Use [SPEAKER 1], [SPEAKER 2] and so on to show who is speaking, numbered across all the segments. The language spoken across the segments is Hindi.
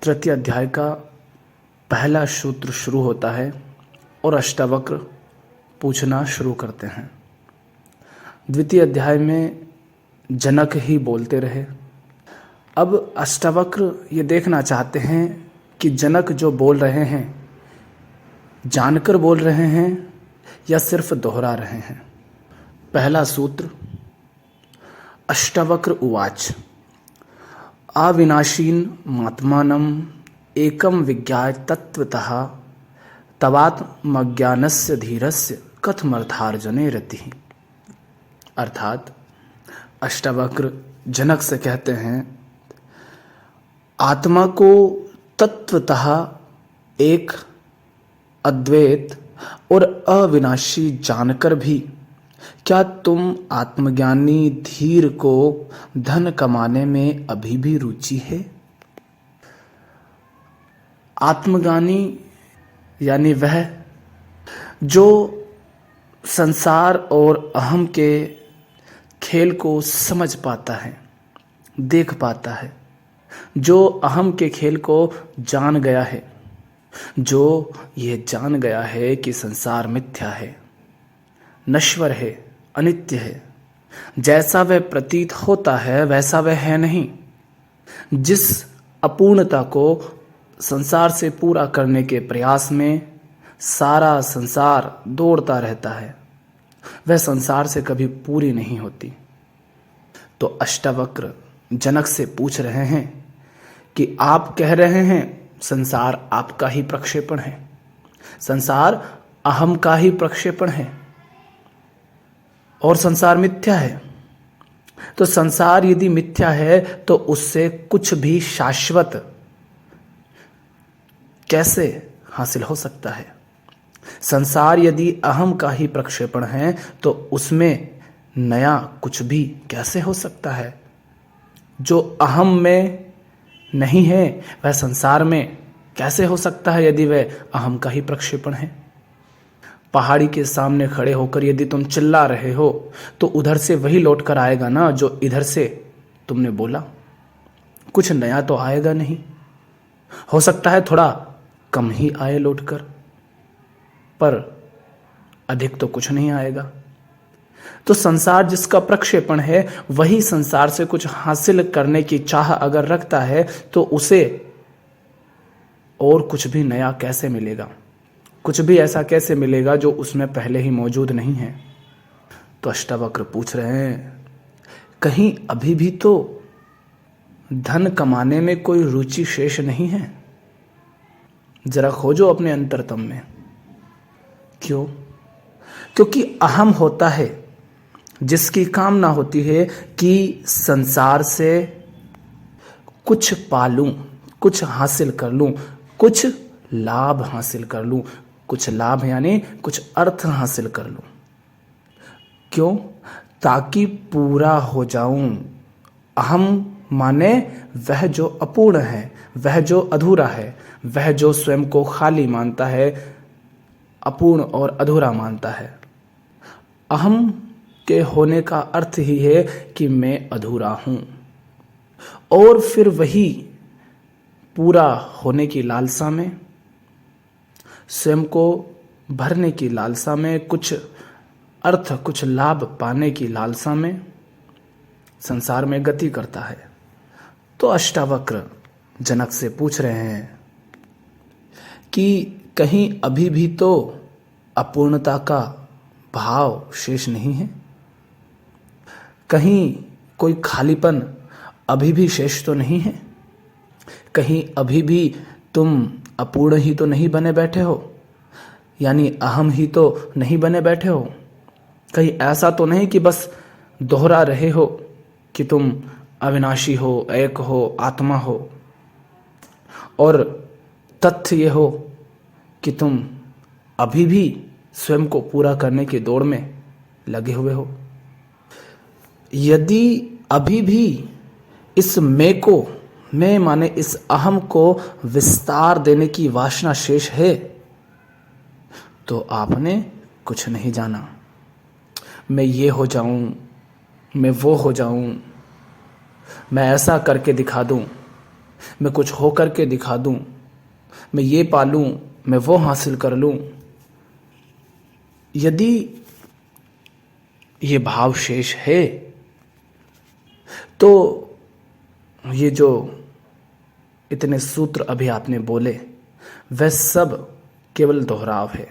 [SPEAKER 1] तृतीय अध्याय का पहला सूत्र शुरू होता है और अष्टावक्र पूछना शुरू करते हैं। द्वितीय अध्याय में जनक ही बोलते रहे। अब अष्टावक्र ये देखना चाहते हैं कि जनक जो बोल रहे हैं जानकर बोल रहे हैं या सिर्फ दोहरा रहे हैं। पहला सूत्र, अष्टावक्र उवाच अविनाशीन मात्मानम एकम विज्ञाय तत्वतः तवात्मज्ञानस्य धीरस्य कथमर्थार्जने रतिः। अर्थात अष्टावक्र जनक से कहते हैं, आत्मा को तत्वतः एक, अद्वैत और अविनाशी जानकर भी क्या तुम आत्मज्ञानी धीर को धन कमाने में अभी भी रुचि है? आत्मज्ञानी यानी वह जो संसार और अहम के खेल को समझ पाता है, देख पाता है, जो अहम के खेल को जान गया है, जो ये जान गया है कि संसार मिथ्या है, नश्वर है, अनित्य है, जैसा वह प्रतीत होता है वैसा वह है नहीं। जिस अपूर्णता को संसार से पूरा करने के प्रयास में सारा संसार दौड़ता रहता है, वह संसार से कभी पूरी नहीं होती। तो अष्टावक्र जनक से पूछ रहे हैं कि आप कह रहे हैं संसार आपका ही प्रक्षेपण है, संसार अहम का ही प्रक्षेपण है और संसार मिथ्या है। तो संसार यदि मिथ्या है तो उससे कुछ भी शाश्वत कैसे हासिल हो सकता है? संसार यदि अहम का ही प्रक्षेपण है तो उसमें नया कुछ भी कैसे हो सकता है? जो अहम में नहीं है वह संसार में कैसे हो सकता है यदि वह अहम का ही प्रक्षेपण है? पहाड़ी के सामने खड़े होकर यदि तुम चिल्ला रहे हो तो उधर से वही लौट कर आएगा ना जो इधर से तुमने बोला। कुछ नया तो आएगा नहीं। हो सकता है थोड़ा कम ही आए लौटकर, पर अधिक तो कुछ नहीं आएगा। तो संसार जिसका प्रक्षेपण है वही संसार से कुछ हासिल करने की चाह अगर रखता है तो उसे और कुछ भी नया कैसे मिलेगा? कुछ भी ऐसा कैसे मिलेगा जो उसमें पहले ही मौजूद नहीं है? तो अष्टावक्र पूछ रहे हैं, कहीं अभी भी तो धन कमाने में कोई रुचि शेष नहीं है? जरा खोजो अपने अंतरतम में। क्यों? क्योंकि अहम होता है जिसकी कामना होती है कि संसार से कुछ पालूं, कुछ हासिल कर लूं, कुछ लाभ हासिल कर लूं। कुछ लाभ यानी कुछ अर्थ हासिल कर लूं। क्यों? ताकि पूरा हो जाऊं। अहम माने वह जो अपूर्ण है, वह जो अधूरा है, वह जो स्वयं को खाली मानता है, अपूर्ण और अधूरा मानता है। अहम के होने का अर्थ ही है कि मैं अधूरा हूं, और फिर वही पूरा होने की लालसा में, स्वयं को भरने की लालसा में, कुछ अर्थ, कुछ लाभ पाने की लालसा में संसार में गति करता है। तो अष्टावक्र जनक से पूछ रहे हैं कि कहीं अभी भी तो अपूर्णता का भाव शेष नहीं है? कहीं कोई खालीपन अभी भी शेष तो नहीं है? कहीं अभी भी तुम अपूर्ण ही तो नहीं बने बैठे हो, यानी अहम ही तो नहीं बने बैठे हो? कहीं ऐसा तो नहीं कि बस दोहरा रहे हो कि तुम अविनाशी हो, एक हो, आत्मा हो, और तथ्य ये हो कि तुम अभी भी स्वयं को पूरा करने की दौड़ में लगे हुए हो? यदि अभी भी इस मैं माने इस अहम को विस्तार देने की वासना शेष है तो आपने कुछ नहीं जाना। मैं ये हो जाऊं, मैं वो हो जाऊं, मैं ऐसा करके दिखा दूं, मैं कुछ होकर के दिखा दूं, मैं ये पालूं, मैं वो हासिल कर लूं। यदि ये भाव शेष है तो ये जो इतने सूत्र अभी आपने बोले वह सब केवल दोहराव है,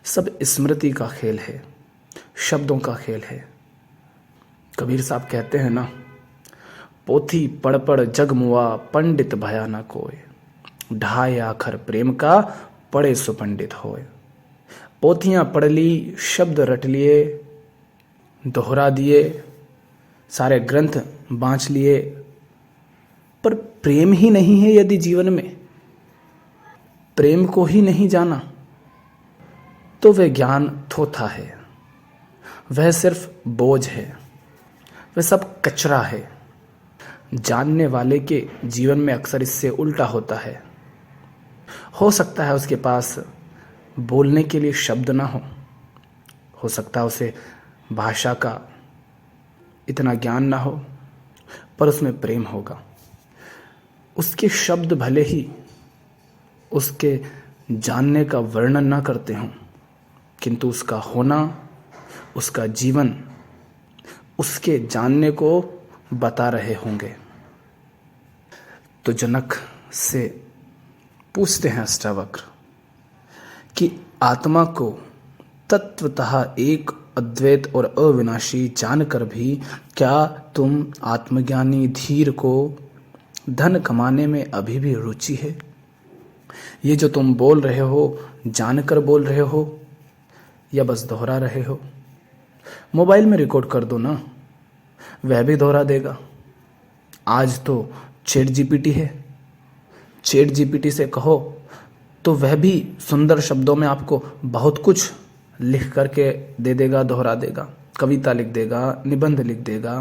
[SPEAKER 1] सब स्मृति का खेल है, शब्दों का खेल है। कबीर साहब कहते हैं ना, पोथी पढ़ पढ़ जग मुआ, पंडित भया ना कोय, ढाई आखर प्रेम का, पढ़े सुपंडित होए। पोथियां पढ़ ली, शब्द रट लिए, दोहरा दिए, सारे ग्रंथ बांच लिए, पर प्रेम ही नहीं है यदि जीवन में, प्रेम को ही नहीं जाना, तो वह ज्ञान थोथा है, वह सिर्फ बोझ है, वह सब कचरा है। जानने वाले के जीवन में अक्सर इससे उल्टा होता है। हो सकता है उसके पास बोलने के लिए शब्द ना हो सकता है उसे भाषा का इतना ज्ञान ना हो, पर उसमें प्रेम होगा। उसके शब्द भले ही उसके जानने का वर्णन ना करते हों, किंतु उसका होना, उसका जीवन उसके जानने को बता रहे होंगे। तो जनक से पूछते हैं अष्टावक्र कि आत्मा को तत्वतः एक अद्वैत और अविनाशी जानकर भी क्या तुम आत्मज्ञानी धीर को धन कमाने में अभी भी रुचि है? ये जो तुम बोल रहे हो, जानकर बोल रहे हो या बस दोहरा रहे हो? मोबाइल में रिकॉर्ड कर दो ना, वह भी दोहरा देगा। आज तो चैट जीपीटी है, चैट जीपीटी से कहो तो वह भी सुंदर शब्दों में आपको बहुत कुछ लिख करके दे देगा, दोहरा देगा। कविता लिख देगा, निबंध लिख देगा।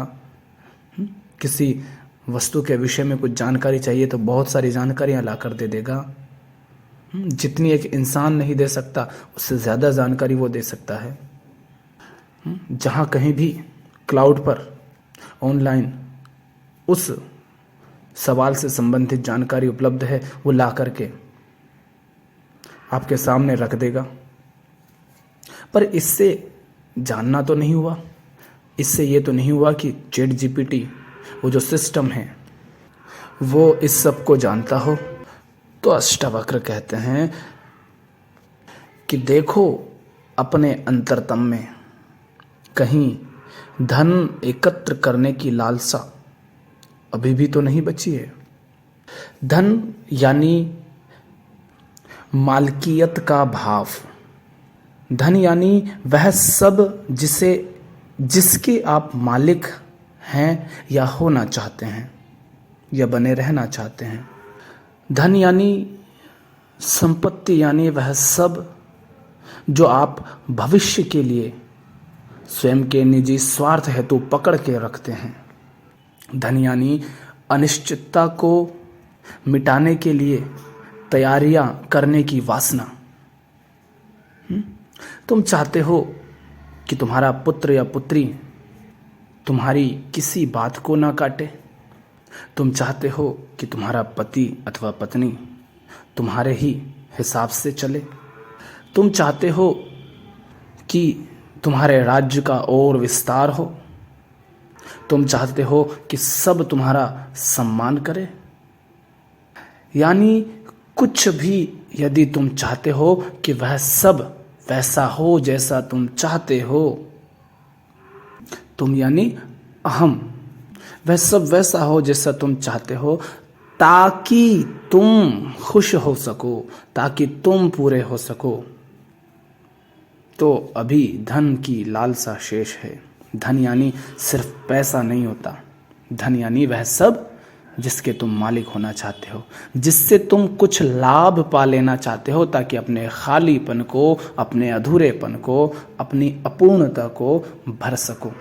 [SPEAKER 1] किसी वस्तु के विषय में कुछ जानकारी चाहिए तो बहुत सारी जानकारियां ला कर दे देगा। जितनी एक इंसान नहीं दे सकता उससे ज़्यादा जानकारी वो दे सकता है। जहाँ कहीं भी क्लाउड पर ऑनलाइन उस सवाल से संबंधित जानकारी उपलब्ध है, वो ला करके आपके सामने रख देगा। पर इससे जानना तो नहीं हुआ, इससे ये तो नहीं हुआ कि चैट जीपीटी वो जो सिस्टम है वो इस सब को जानता हो। तो अष्टावक्र कहते हैं कि देखो अपने अंतरतम में कहीं धन एकत्र करने की लालसा अभी भी तो नहीं बची है। धन यानी मालकियत का भाव, धन यानी वह सब जिसके आप मालिक हैं या होना चाहते हैं या बने रहना चाहते हैं। धन यानी संपत्ति, यानी वह सब जो आप भविष्य के लिए स्वयं के निजी स्वार्थ हेतु पकड़ के रखते हैं। धन यानी अनिश्चितता को मिटाने के लिए तैयारियां करने की वासना। तुम चाहते हो कि तुम्हारा पुत्र या पुत्री तुम्हारी किसी बात को ना काटे। तुम चाहते हो कि तुम्हारा पति अथवा पत्नी तुम्हारे ही हिसाब से चले। तुम चाहते हो कि तुम्हारे राज्य का और विस्तार हो। तुम चाहते हो कि सब तुम्हारा सम्मान करे। यानी कुछ भी यदि तुम चाहते हो कि वह सब वैसा हो जैसा तुम चाहते हो, तुम यानी अहम, वह सब वैसा हो जैसा तुम चाहते हो ताकि तुम खुश हो सको, ताकि तुम पूरे हो सको, तो अभी धन की लालसा शेष है। धन यानी सिर्फ पैसा नहीं होता। धन यानी वह सब जिसके तुम मालिक होना चाहते हो, जिससे तुम कुछ लाभ पा लेना चाहते हो ताकि अपने खालीपन को, अपने अधूरेपन को, अपनी अपूर्णता को भर सको।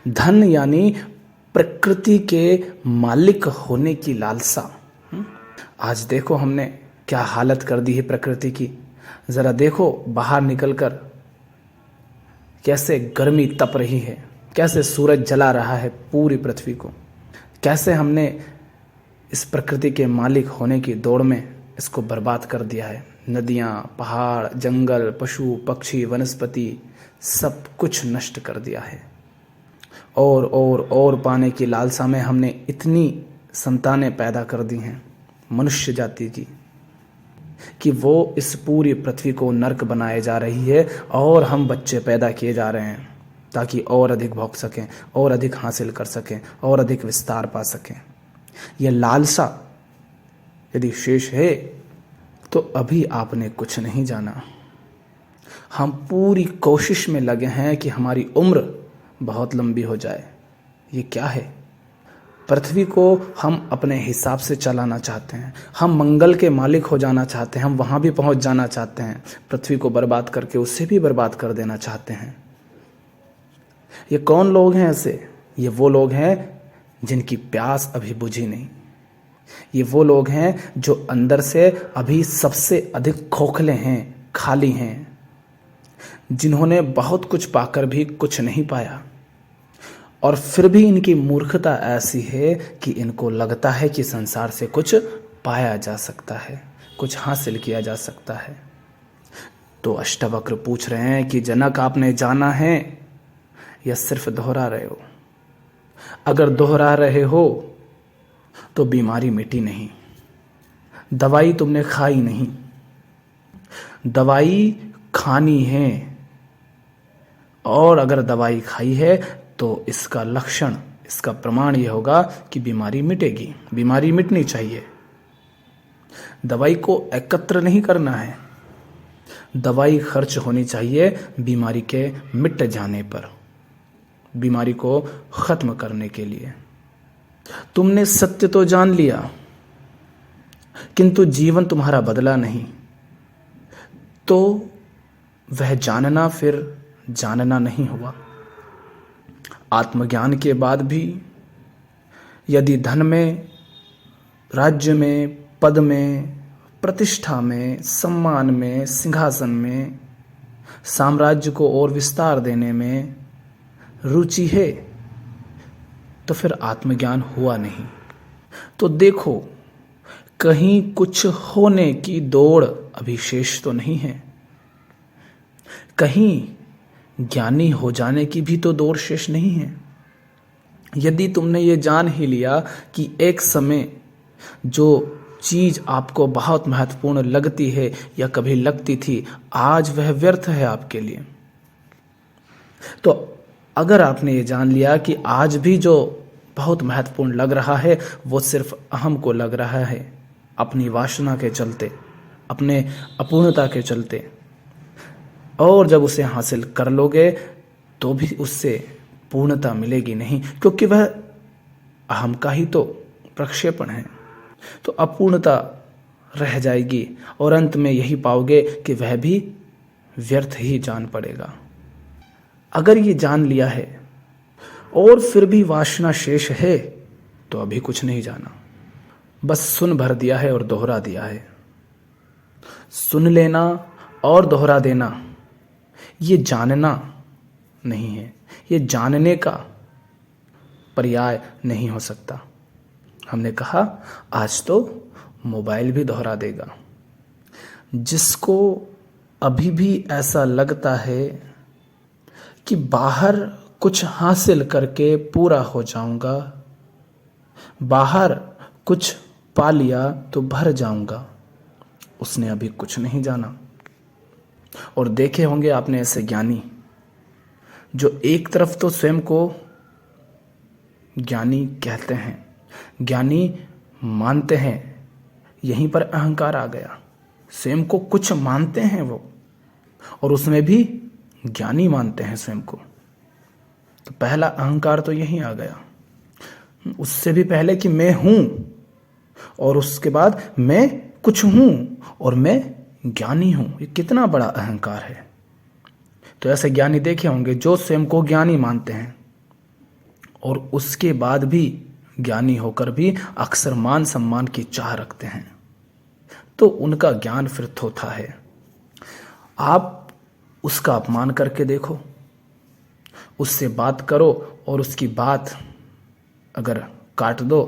[SPEAKER 1] धन यानी प्रकृति के मालिक होने की लालसा। आज देखो हमने क्या हालत कर दी है प्रकृति की। जरा देखो बाहर निकलकर कैसे गर्मी तप रही है, कैसे सूरज जला रहा है पूरी पृथ्वी को, कैसे हमने इस प्रकृति के मालिक होने की दौड़ में इसको बर्बाद कर दिया है। नदियाँ, पहाड़, जंगल, पशु, पक्षी, वनस्पति सब कुछ नष्ट कर दिया है। और पाने की लालसा में हमने इतनी संतानें पैदा कर दी हैं मनुष्य जाति की कि वो इस पूरी पृथ्वी को नर्क बनाए जा रही है, और हम बच्चे पैदा किए जा रहे हैं ताकि और अधिक भोग सकें, और अधिक हासिल कर सकें, और अधिक विस्तार पा सकें। यह लालसा यदि शेष है तो अभी आपने कुछ नहीं जाना। हम पूरी कोशिश में लगे हैं कि हमारी उम्र बहुत लंबी हो जाए। ये क्या है? पृथ्वी को हम अपने हिसाब से चलाना चाहते हैं। हम मंगल के मालिक हो जाना चाहते हैं। हम वहाँ भी पहुँच जाना चाहते हैं। पृथ्वी को बर्बाद करके उससे भी बर्बाद कर देना चाहते हैं। ये कौन लोग हैं ऐसे? ये वो लोग हैं जिनकी प्यास अभी बुझी नहीं। ये वो लोग हैं जो अंदर से अभी सबसे अधिक खोखले हैं, खाली हैं, जिन्होंने बहुत कुछ पाकर भी कुछ नहीं पाया, और फिर भी इनकी मूर्खता ऐसी है कि इनको लगता है कि संसार से कुछ पाया जा सकता है, कुछ हासिल किया जा सकता है। तो अष्टवक्र पूछ रहे हैं कि जनक, आपने जाना है या सिर्फ दोहरा रहे हो? अगर दोहरा रहे हो तो बीमारी मिटी नहीं, दवाई तुमने खाई नहीं। दवाई खानी है, और अगर दवाई खाई है तो इसका लक्षण, इसका प्रमाण यह होगा कि बीमारी मिटेगी। बीमारी मिटनी चाहिए। दवाई को एकत्र नहीं करना है, दवाई खर्च होनी चाहिए बीमारी के मिट जाने पर, बीमारी को खत्म करने के लिए। तुमने सत्य तो जान लिया, किंतु जीवन तुम्हारा बदला नहीं, तो वह जानना फिर जानना नहीं हुआ। आत्मज्ञान के बाद भी यदि धन में, राज्य में, पद में, प्रतिष्ठा में, सम्मान में, सिंहासन में, साम्राज्य को और विस्तार देने में रुचि है, तो फिर आत्मज्ञान हुआ नहीं। तो देखो, कहीं कुछ होने की दौड़ अभी शेष तो नहीं है, कहीं ज्ञानी हो जाने की भी तो दौड़ शेष नहीं है। यदि तुमने ये जान ही लिया कि एक समय जो चीज आपको बहुत महत्वपूर्ण लगती है या कभी लगती थी, आज वह व्यर्थ है आपके लिए, तो अगर आपने ये जान लिया कि आज भी जो बहुत महत्वपूर्ण लग रहा है वो सिर्फ अहम को लग रहा है, अपनी वासना के चलते, अपने अपूर्णता के चलते, और जब उसे हासिल कर लोगे तो भी उससे पूर्णता मिलेगी नहीं, क्योंकि वह अहम का ही तो प्रक्षेपण है। तो अपूर्णता रह जाएगी, और अंत में यही पाओगे कि वह भी व्यर्थ ही जान पड़ेगा। अगर ये जान लिया है और फिर भी वासना शेष है तो अभी कुछ नहीं जाना, बस सुन भर दिया है और दोहरा दिया है। सुन लेना और दोहरा देना ये जानना नहीं है, ये जानने का पर्याय नहीं हो सकता। हमने कहा आज तो मोबाइल भी दोहरा देगा। जिसको अभी भी ऐसा लगता है कि बाहर कुछ हासिल करके पूरा हो जाऊंगा, बाहर कुछ पा लिया तो भर जाऊंगा, उसने अभी कुछ नहीं जाना। और देखे होंगे आपने ऐसे ज्ञानी जो एक तरफ तो स्वयं को ज्ञानी कहते हैं, ज्ञानी मानते हैं, यहीं पर अहंकार आ गया। स्वयं को कुछ मानते हैं वो, और उसमें भी ज्ञानी मानते हैं स्वयं को। तो पहला अहंकार तो यहीं आ गया। उससे भी पहले कि मैं हूं, और उसके बाद मैं कुछ हूं और मैं ज्ञानी हूं। ये कितना बड़ा अहंकार है। तो ऐसे ज्ञानी देखे होंगे जो स्वयं को ज्ञानी मानते हैं और उसके बाद भी ज्ञानी होकर भी अक्सर मान सम्मान की चाह रखते हैं, तो उनका ज्ञान फिर थोथा है। आप उसका अपमान करके देखो, उससे बात करो और उसकी बात अगर काट दो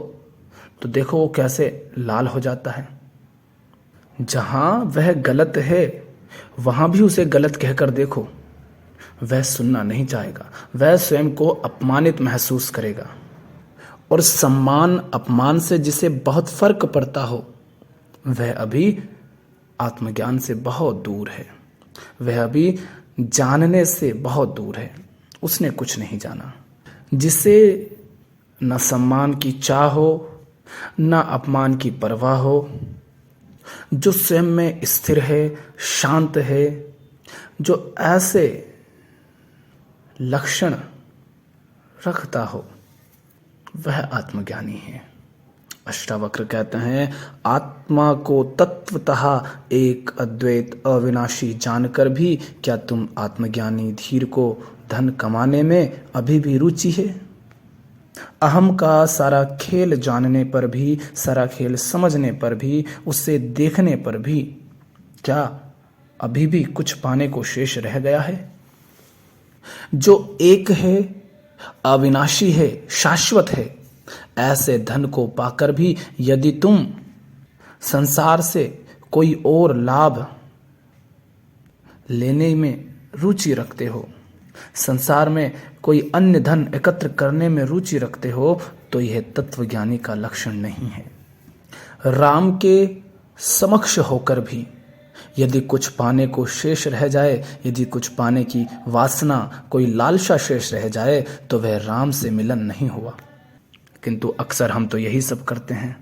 [SPEAKER 1] तो देखो वो कैसे लाल हो जाता है। जहां वह गलत है वहां भी उसे गलत कहकर देखो, वह सुनना नहीं चाहेगा, वह स्वयं को अपमानित महसूस करेगा। और सम्मान अपमान से जिसे बहुत फर्क पड़ता हो, वह अभी आत्मज्ञान से बहुत दूर है, वह अभी जानने से बहुत दूर है, उसने कुछ नहीं जाना। जिसे न सम्मान की चाह हो न अपमान की परवाह हो, जो स्वयं में स्थिर है, शांत है, जो ऐसे लक्षण रखता हो, वह आत्मज्ञानी है। अष्टावक्र कहते हैं, आत्मा को तत्वतः एक अद्वैत अविनाशी जानकर भी क्या तुम आत्मज्ञानी धीर को धन कमाने में अभी भी रुचि है? अहम का सारा खेल जानने पर भी, सारा खेल समझने पर भी, उसे देखने पर भी क्या अभी भी कुछ पाने को शेष रह गया है? जो एक है, अविनाशी है, शाश्वत है, ऐसे धन को पाकर भी यदि तुम संसार से कोई और लाभ लेने में रुचि रखते हो, संसार में कोई अन्य धन एकत्र करने में रुचि रखते हो, तो यह तत्वज्ञानी का लक्षण नहीं है। राम के समक्ष होकर भी यदि कुछ पाने को शेष रह जाए, यदि कुछ पाने की वासना, कोई लालसा शेष रह जाए, तो वह राम से मिलन नहीं हुआ। किंतु अक्सर हम तो यही सब करते हैं,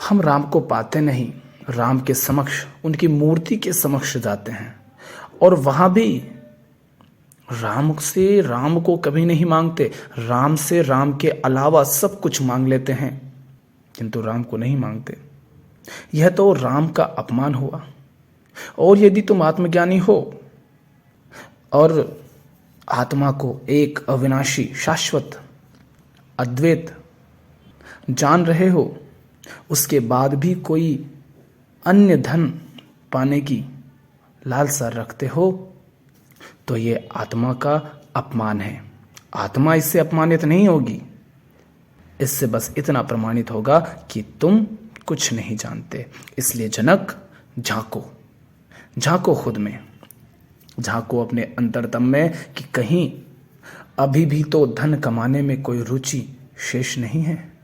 [SPEAKER 1] हम राम को पाते नहीं, राम के समक्ष, उनकी मूर्ति के समक्ष जाते हैं और वहां भी राम से राम को कभी नहीं मांगते, राम से राम के अलावा सब कुछ मांग लेते हैं, किंतु राम को नहीं मांगते। यह तो राम का अपमान हुआ। और यदि तुम आत्मज्ञानी हो और आत्मा को एक अविनाशी, शाश्वत, अद्वैत जान रहे हो, उसके बाद भी कोई अन्य धन पाने की लालसा रखते हो, तो ये आत्मा का अपमान है। आत्मा इससे अपमानित नहीं होगी, इससे बस इतना प्रमाणित होगा कि तुम कुछ नहीं जानते। इसलिए जनक, झांको, झांको खुद में, झांको अपने अंतरतम में कि कहीं अभी भी तो धन कमाने में कोई रुचि शेष नहीं है।